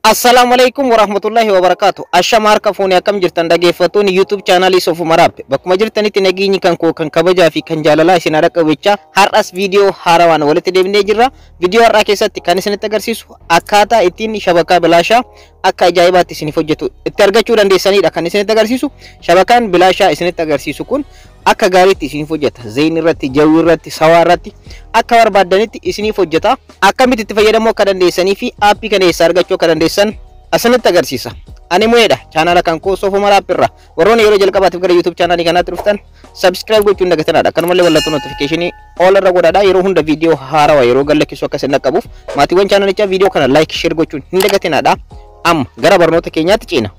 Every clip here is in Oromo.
Assalamualaikum warahmatullahi wabarakatuh. Ashama harka fuuni akkam jirtan dhaggeeffattoonni YouTube channel Sofu Maraab. Bakkuma jirtanitti nageenyi kan koo kan kabajaa fi kan jaalalaa isin dhaqqabachaa har'as viidiyoo haarawaan walitti deebinee jirra. Viidiyoo har'aa keessatti kan isinitti agarsiisu akkaataa ittiin shabakaa bilaashaa akka ajaa'ibaatti isiniif hojjetu itti argachuu dandeessanidha kan isinitti agarsiisu. Shabakaan bilaashaa isinitti agarsiisu kun akka gaariitti isiniif hojjeta. Zeyn irratti, jawwi irratti, sawaa irratti akka barbaadanitti isiniif hojjeta. Akkamitti itti fayyadamuu akka dandeessanii fi aappii kana eessaa argachuu akka dandeessan asinitti agarsiisa. Ani Mu'eedha. Chaanala kan koo Sofu Maraab irra. Warroonni yeroo jalqabaatiif gara YouTube chaanalii kanaatti dhuftan subscribe gochuun dagatanadha. Akkanumallee mallattoo notification all irra godhadhaa. Yeroo hunda viidiyoo haarawaa yeroo galakkisu akka isin dhaqqabuuf maatiiwwan chaanalichaa viidiyoo kana like share gochuun hin dagatinadha. Amma gara barnoota keenyaatti ceena.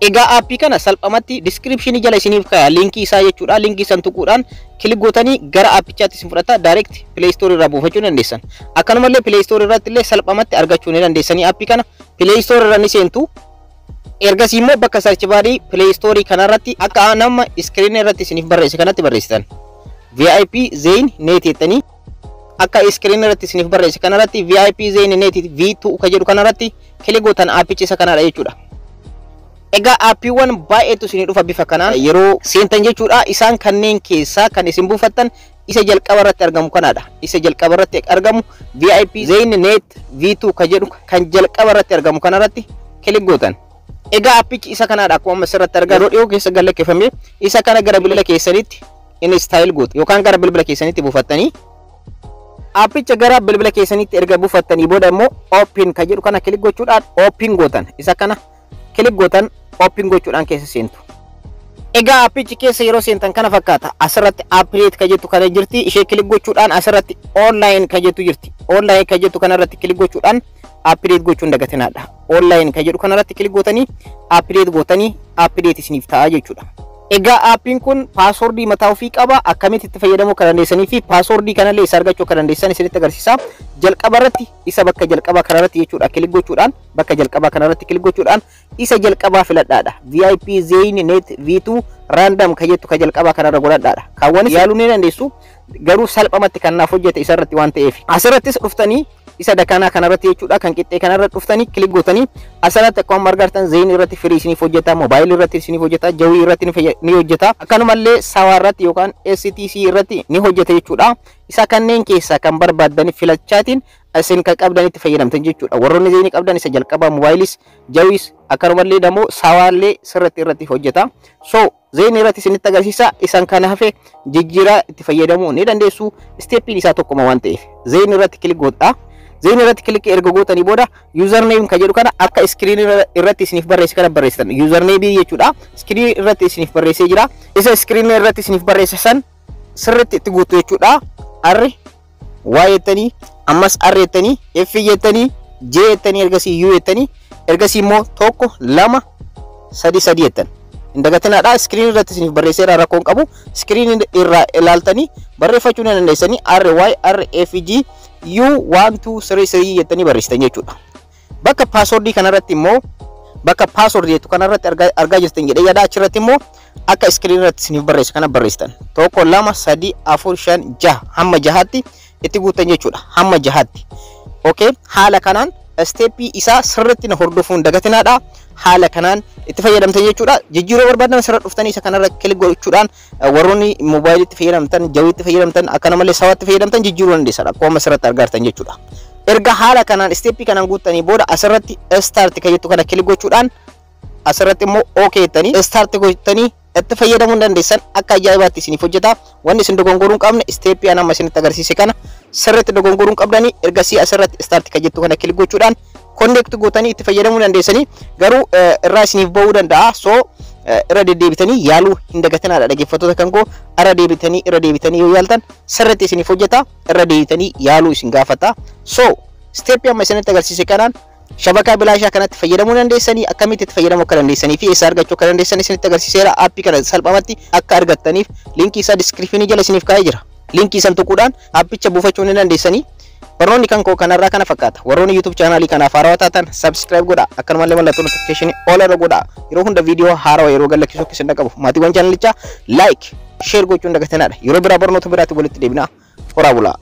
Egaa aappii kana salphamatti description jala isiniif kaaya linkii isaa jechuudha. Linkii san tuquudhaan kilik gootanii gara aappichaatti isin fudhata. Direct Play Store irraa buufachuu dandeessan. Akkanumallee Play Store irratti illee salphamatti argachuu ni dandeessanii aappii kana. Play Store irra ni seentu. Ergasii immoo bakka search barii Play Store kanarratti akka nama screen irratti isiniif barreesse kanatti barreessitan. VIP Zeyn Net jettanii akka screen irratti isiniif barreesse kanarratti VIP Zeyn Net V2 ka jedhu kanarratti kilik gootan aappicha isa kanadha jechuudha. Egaa aappiiwwan baay'eetu isinii dhufa bifa kanaan yeroo seentan jechuudha. Isaan kanneen keessaa kan isin buufattan isa jalqaba irratti argamu kanadha. Isa jalqaba irratti argamu VIP Zeyn Net V2 ka jedhu kan jalqaba irratti argamu kanarratti kilik gootan. Egaa aappichi isa kanadha akkuma asirratti argaa yeroo dhiyoo keessa galakkifame isa kana gara bilbila keessanitti install gootu yookaan gara bilbila keessanitti buufattanii aappicha gara bilbila keessanitti erga buufattanii booda immoo open ka jedhu kana kilik gochuudhaan open gootan. Isa kana kilik gootan open gochuudhaan keessa seentu. Egaa aappichi keessa yeroo seentan kana fakkaata. Asirratti update ka jettu kana jirti. Ishee kilik gochuudhaan asirratti online ka jettu jirti. Online ka jettu kanarratti kilik gochuudhaan update gochuun dagatinadha. Online ka jedhu kanarratti kilik gootanii update gootanii update isiniif ta'a jechuudha. Egaa aappiin kun passwordii mataa ofii qaba. Akkamitti itti fayyadamuu kan dandeessanii fi passwordii kanallee isa argachuu kan dandeessan isinitti agarsiisa. Jalqaba irratti isa bakka jalqabaa kanarratti jechuudha kilik gochuudhaan bakka jalqabaa kanarratti kilik gochuudhaan isa jalqabaa filadhaadha. VIP Zeyn Net V2 random ka jettu ka jalqabaa kanarra godhadhaadha. Kaawwanis yaaluu ni dandeessu. Garuu salphamatti kan naaf hojjete isarratti waan ta'eef asirrattis dhuftanii isa dakanaa kanarratti jechuudha kan qixxee kanarratti dhuftanii kilik gootanii asirratti akkuma argitan Zeyn irratti firii isiniif hojjeta, mobile irratti isiniif hojjeta, jawii irratti ni hojjeta, akkanumallee sawaa irratti yookaan STC irratti ni hojjeta jechuudha. Isa kanneen keessaa kan barbaadan filachaatiin isin kan qabdanitti fayyadamtan jechuudha. Warroonni Zeyn qabdan isa jalqabaa mobilis, jawis akkanumallee damo sawaallee sirratti irratti hojjeta. So Zeyn irratti isinitti agarsiisa. Isan kana hafe jijjiiraa itti fayyadamuu ni dandeessu. Steppiin isaa tokkuma waan ta'eef Zeyn irratti kilik godhaa. Zeyn irratti kilik erga gootanii booda username ka jedhu kana akka screen irratti isiniif barreesse kana barreessitan. Username jechuudha. Screen irratti isiniif barreessee jira. Isa screen irratti isiniif barreessisan sirriitti itti guutu jechuudha. R Y jettanii ammas R jettanii F jettanii J jettanii ergasii U jettanii ergasii immoo 1 2 3 3 jettan. Indagatinadha. Screen irratti isiniif barreesseera rakkoon qabu. Screen irraa ilaaltanii barreeffachuu ni dandeessanii R Y R F G U 1 2 3 3 jettanii barreessitan jechuudha. Bakka passwordii kanarratti immoo bakka password jettu kanarratti argaa jirtan jedhee yaada achirratti immoo akka screen irratti isiniif barreesse kana barreessitan. 1 2 3 4 5 6 hamma 6tti itti guutan jechuudha. Hamma 6tti. Okay, haala kanaan steppii isaa sirriitti na hordofuun dagatinadha. Haala kanaan itti fayyadamtan jechuudha. Jijjiiroo barbaadan sirra dhuftanii isa kanarra kilik gochuudhaan warroonni mobaayilii itti fayyadamtan, jawii itti fayyadamtan, akkanumallee sawaa itti fayyadamtan jijjiiruu dandeessadha. Akkuma sirratti argartan jechuudha. Erga haala kanaan steppii kanaan guuttanii booda asirratti start ka jettu kana kilik gochuudhaan asirratti immoo okay jettanii start gootanii itti fayyadamuu dandeessan. Akka ajaa'ibaatti isiniif hojjeta. Wanni isin dogongoruu hin qabne steppii anama isinitti agarsiise kana sirriitti dogongoruu hin qabdanii ergasii asirratti start ka jettu kana kilik gochuudhaan connect gootanii itti fayyadamuu dandeessanii. Garuu irraa isiniif ba'uu danda'a. So irra deddeebitanii yaaluu hin dagatinadha dhaggeeffattoota kan koo. Irra deebitanii yoo yaaltan sirriitti isiniif hojjeta. Irra deebitanii yaaluu isin gaafata. So steppii amma isinitti agarsiise kanaan shabakaa bilaashaa kanatti fayyadamuu dandeessanii akkamitti itti fayyadamuu akka dandeessanii fi eessa argachuu akka dandeessan isinitti agarsiiseera. Aappii kana salphamatti akka argattaniif linkii isaa description jala isiniif kaa'ee jira. Linkii san tuquudhaan aappicha buufachuu ni dandeessanii. Warroonni kan koo kanarraa kana fakkaata. Warroonni YouTube channel kanaaf haarawaa taatan subscribe godhaa. Akkanumallee mallattoo notification all irra godhaa. Yeroo hunda viidiyoo haarawaa yeroo galakkisu akka isin dhaqqabu maatiiwwan channelichaa like share gochuun dagatinadha. Yeroo biraa barnoota biraatti walitti deebinaa. Horaa bulaa.